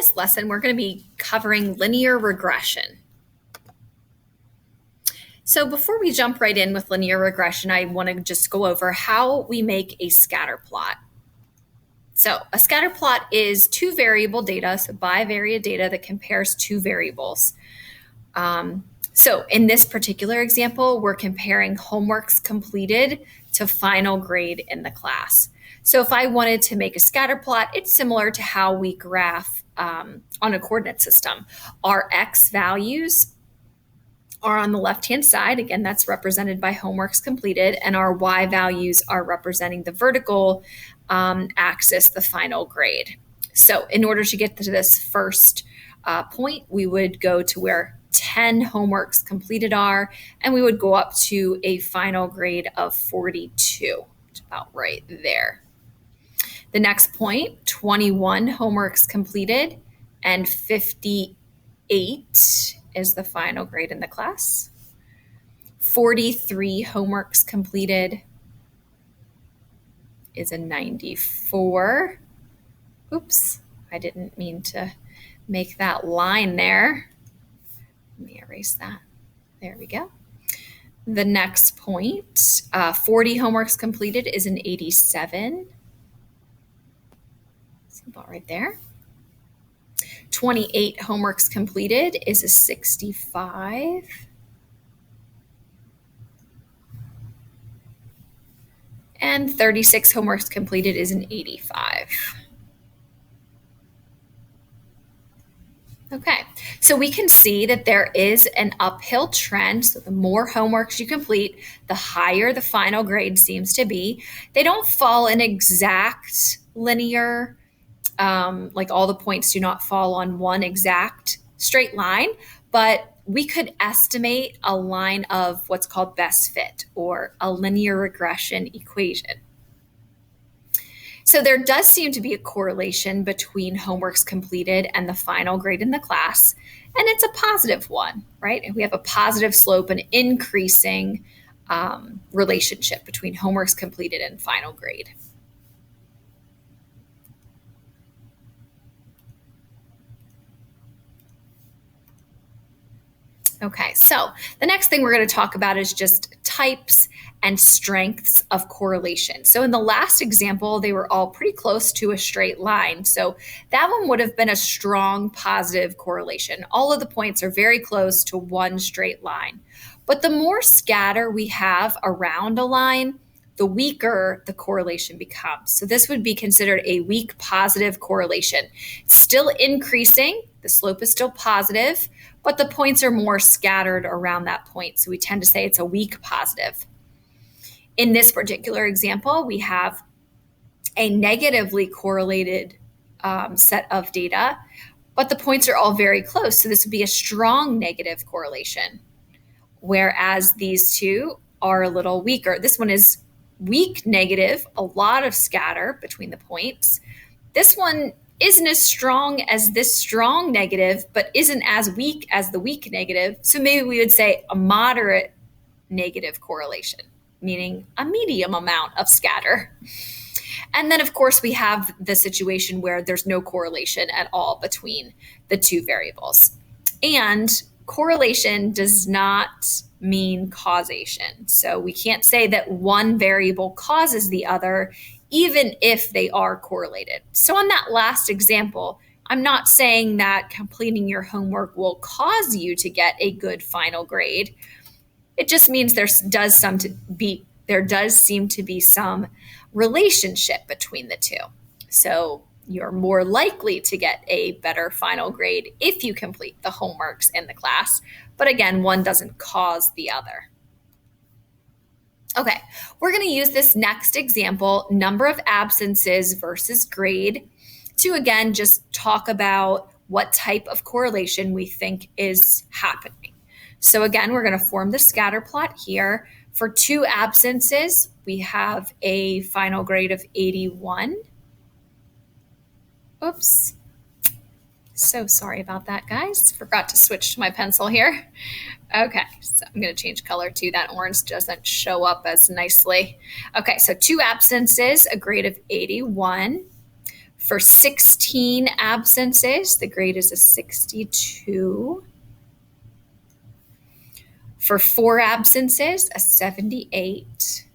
this lesson, we're going to be covering linear regression. So before we jump right in with linear regression, I want to just go over how we make a scatter plot. So a scatter plot is two variable data, so bivariate data that compares two variables. So in this particular example, we're comparing homeworks completed to final grade in the class. So if I wanted to make a scatter plot, it's similar to how we graph on a coordinate system. Our x values are on the left-hand side. Again, that's represented by homeworks completed, and our y values are representing the vertical axis, the final grade. So in order to get to this first point, we would go to where 10 homeworks completed are, and we would go up to a final grade of 42, which is about right there. The next point, 21 homeworks completed, and 58 is the final grade in the class. 43 homeworks completed is a 94. Oops, I didn't mean to make that line there. Let me erase that. There we go. The next point, 40 homeworks completed is an 87. See about right there. 28 homeworks completed is a 65. And 36 homeworks completed is an 85. Okay, so we can see that there is an uphill trend. So the more homeworks you complete, the higher the final grade seems to be. They don't fall in exact linear, like all the points do not fall on one exact straight line, but we could estimate a line of what's called best fit or a linear regression equation. So there does seem to be a correlation between homeworks completed and the final grade in the class, and it's a positive one, right? And we have a positive slope, an increasing relationship between homeworks completed and final grade. Okay, so the next thing we're going to talk about is just types and strengths of correlation. So in the last example, they were all pretty close to a straight line. So that one would have been a strong positive correlation. All of the points are very close to one straight line. But the more scatter we have around a line, the weaker the correlation becomes. So this would be considered a weak positive correlation. It's still increasing, the slope is still positive, but the points are more scattered around that point. So we tend to say it's a weak positive. In this particular example, we have a negatively correlated set of data, but the points are all very close. So this would be a strong negative correlation, whereas these two are a little weaker. This one is weak negative, a lot of scatter between the points. This one isn't as strong as this strong negative, but isn't as weak as the weak negative. So maybe we would say a moderate negative correlation, meaning a medium amount of scatter. And then, of course, we have the situation where there's no correlation at all between the two variables. And correlation does not mean causation. So we can't say that one variable causes the other, even if they are correlated. So on that last example, I'm not saying that completing your homework will cause you to get a good final grade. It just means there does seem to be some relationship between the two. So you're more likely to get a better final grade if you complete the homeworks in the class. But again, one doesn't cause the other. Okay, we're going to use this next example, number of absences versus grade, to again just talk about what type of correlation we think is happening. So again, we're going to form the scatter plot here. For 2 absences, we have a final grade of 81. Oops. So sorry about that, guys. Forgot to switch to my pencil here. Okay, so I'm going to change color too. That orange doesn't show up as nicely. Okay, so 2 absences, a grade of 81. For 16 absences, the grade is a 62. For 4 absences, a 78.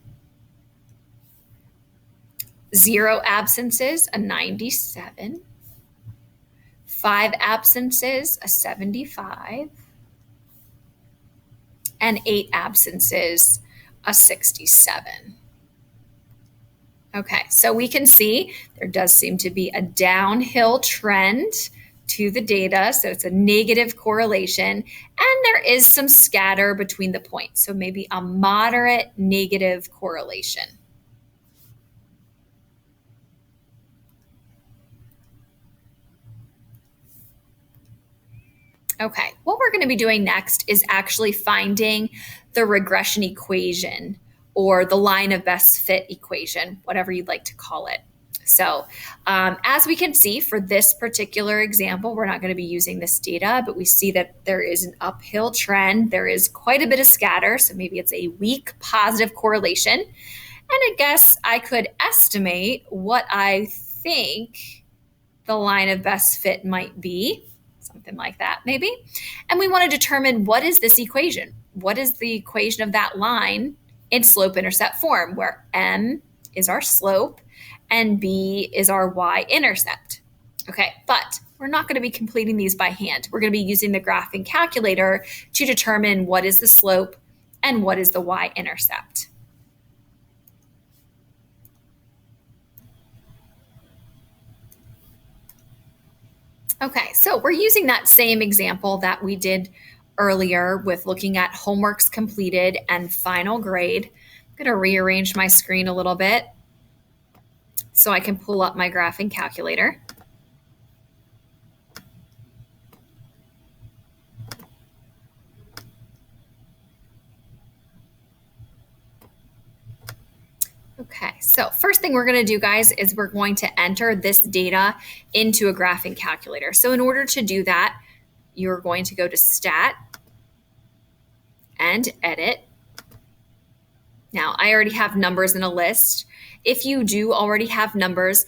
0 absences, a 97. 5 absences, a 75. And 8 absences, a 67. Okay, so we can see there does seem to be a downhill trend to the data. So it's a negative correlation, and there is some scatter between the points. So maybe a moderate negative correlation. Okay, what we're going to be doing next is actually finding the regression equation or the line of best fit equation, whatever you'd like to call it. So as we can see for this particular example, we're not going to be using this data, but we see that there is an uphill trend. There is quite a bit of scatter, so maybe it's a weak positive correlation. And I guess I could estimate what I think the line of best fit might be. Something like that, maybe. And we want to determine what is this equation? What is the equation of that line in slope-intercept form, where m is our slope and b is our y-intercept? Okay, but we're not going to be completing these by hand. We're going to be using the graphing calculator to determine what is the slope and what is the y-intercept. Okay, so we're using that same example that we did earlier with looking at homeworks completed and final grade. I'm going to rearrange my screen a little bit so I can pull up my graphing calculator. Okay, so first thing we're going to do, guys, is we're going to enter this data into a graphing calculator. So in order to do that, you're going to go to Stat and Edit. Now, I already have numbers in a list. If you do already have numbers,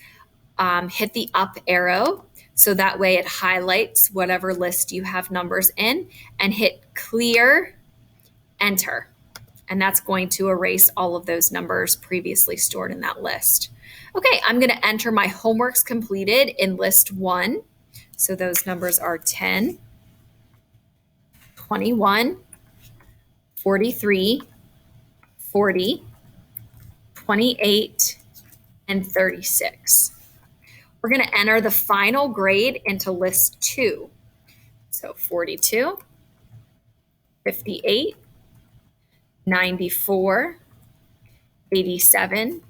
hit the up arrow so that way it highlights whatever list you have numbers in, and hit Clear, Enter. And that's going to erase all of those numbers previously stored in that list. Okay, I'm going to enter my homeworks completed in list 1. So those numbers are 10, 21, 43, 40, 28, and 36. We're going to enter the final grade into list 2. So 42, 58, 94, 87,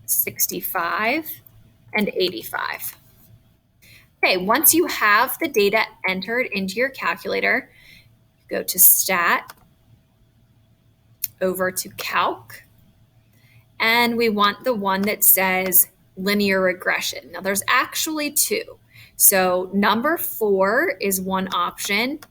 65, and 85. Okay, once you have the data entered into your calculator, go to Stat, over to Calc, and we want the one that says linear regression. Now there's actually 2. So number 4 is one option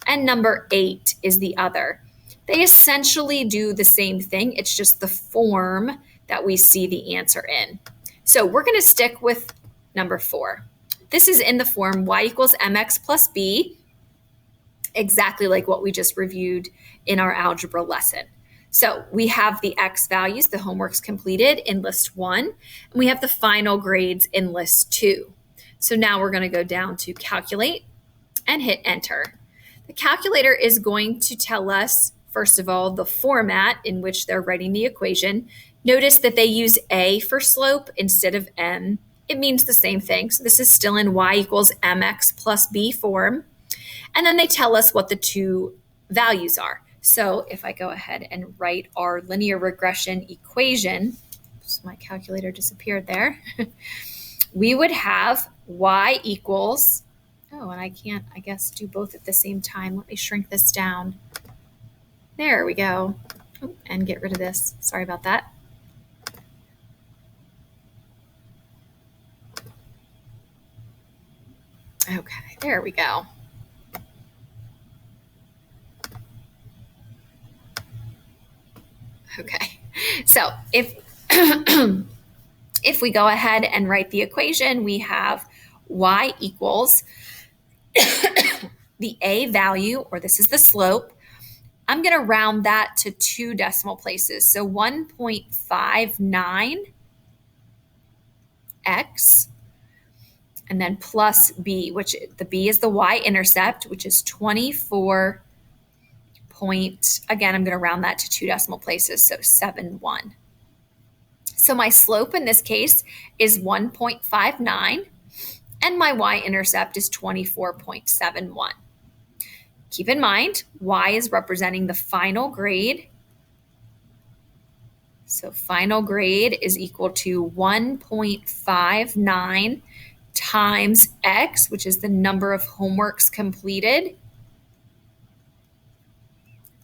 and number 8 is the other. They essentially do the same thing. It's just the form that we see the answer in. So we're going to stick with number 4. This is in the form y equals mx plus b, exactly like what we just reviewed in our algebra lesson. So we have the x values, the homeworks completed, in list 1, and we have the final grades in list 2. So now we're going to go down to Calculate and hit Enter. The calculator is going to tell us, first of all, the format in which they're writing the equation. Notice that they use a for slope instead of m. It means the same thing. So this is still in y equals mx plus b form. And then they tell us what the 2 values are. So if I go ahead and write our linear regression equation, oops, my calculator disappeared there, we would have y equals, oh, and I can't, I guess, do both at the same time. Let me shrink this down. There we go. Oh, and get rid of this. Sorry about that. Okay, there we go. Okay, so if If we go ahead and write the equation, we have y equals the a value, or this is the slope. I'm going to round that to 2 decimal places. So 1.59x, and then plus b, which the b is the y-intercept, which is 24 point, again, I'm going to round that to 2 decimal places, so 71. So my slope in this case is 1.59, and my y-intercept is 24.71. Keep in mind, y is representing the final grade. So final grade is equal to 1.59 times x, which is the number of homeworks completed,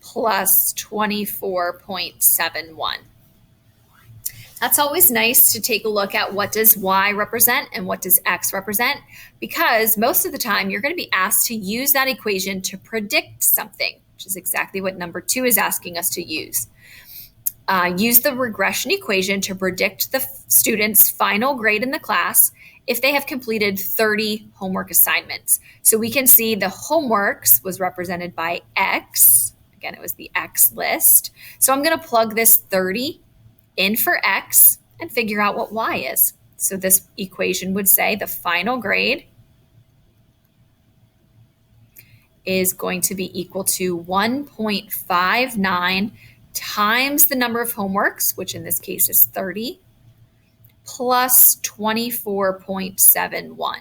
plus 24.71. That's always nice to take a look at what does y represent and what does x represent, because most of the time you're going to be asked to use that equation to predict something, which is exactly what number 2 is asking us to use. Use the regression equation to predict the student's final grade in the class if they have completed 30 homework assignments. So we can see the homeworks was represented by x. Again, it was the x list. So I'm going to plug this 30 in for x and figure out what y is. So this equation would say the final grade is going to be equal to 1.59 times the number of homeworks, which in this case is 30, plus 24.71.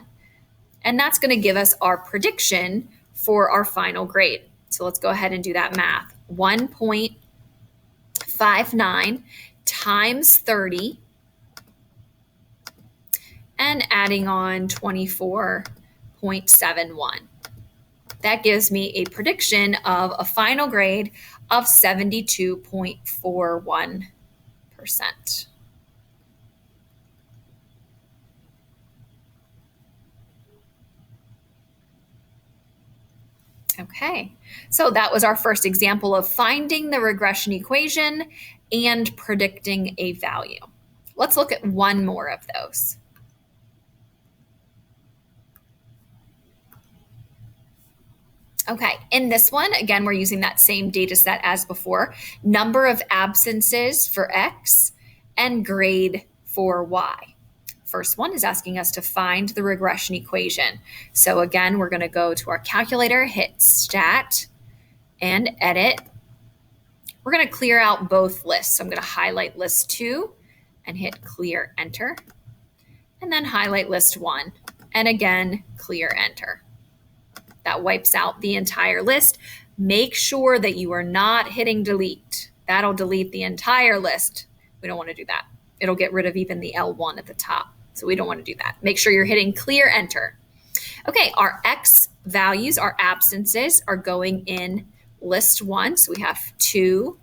And that's going to give us our prediction for our final grade. So let's go ahead and do that math. 1.59 times 30 and adding on 24.71. That gives me a prediction of a final grade of 72.41%. Okay, so that was our first example of finding the regression equation and predicting a value. Let's look at one more of those. Okay, in this one, again, we're using that same data set as before, number of absences for X and grade for Y. First one is asking us to find the regression equation. So again, we're going to go to our calculator, hit Stat, and Edit. We're going to clear out both lists. So I'm going to highlight list 2 and hit Clear Enter, and then highlight list 1, and again, clear Enter. That wipes out the entire list. Make sure that you are not hitting delete. That'll delete the entire list. We don't want to do that. It'll get rid of even the L1 at the top. So we don't want to do that. Make sure you're hitting clear enter. Okay, our X values, our absences are going in list 1. So we have 2,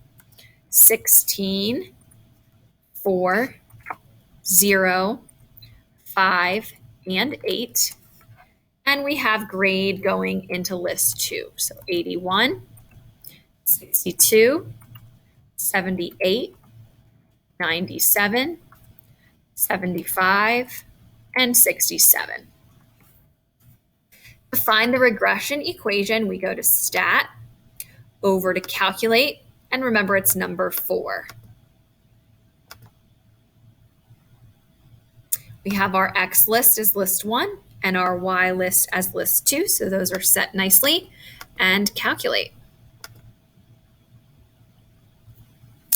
16, 4, 0, 5, and 8. And we have grade going into list 2. So 81, 62, 78, 97, 75, and 67. To find the regression equation, we go to Stat, over to Calculate, and remember it's number 4. We have our X list as list 1 and our Y list as list 2, so those are set nicely, and calculate.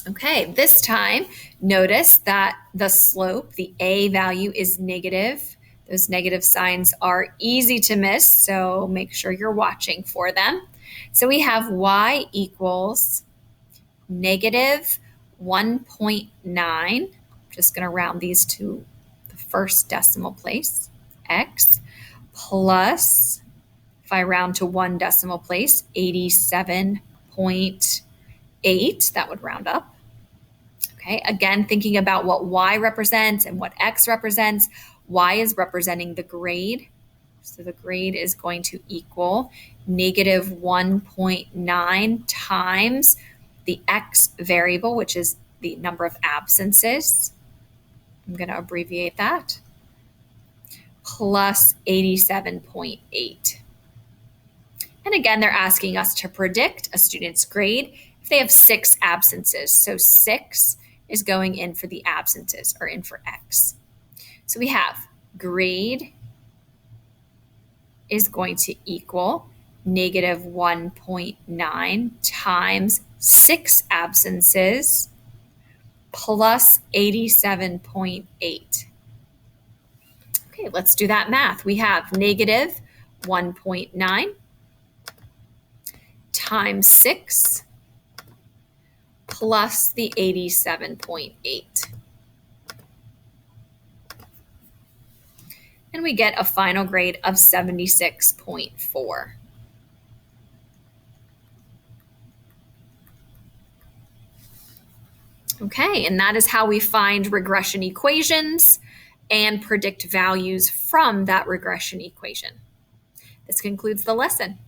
Okay, this time, notice that the slope, the A value, is negative. Those negative signs are easy to miss, so make sure you're watching for them. So we have Y equals negative 1.9. Just going to round these to the first decimal place. X plus, if I round to 1 decimal place, 87.8, that would round up. Okay, again, thinking about what Y represents and what X represents, Y is representing the grade. So the grade is going to equal negative 1.9 times the X variable, which is the number of absences. I'm going to abbreviate that, plus 87.8. And again, they're asking us to predict a student's grade if they have 6 absences. So 6 is going in for the absences, or in for X. So we have grade is going to equal negative 1.9 times 6 absences plus 87.8. Okay, let's do that math. We have negative 1.9 times 6 plus the 87.8. And we get a final grade of 76.4. Okay, and that is how we find regression equations and predict values from that regression equation. This concludes the lesson.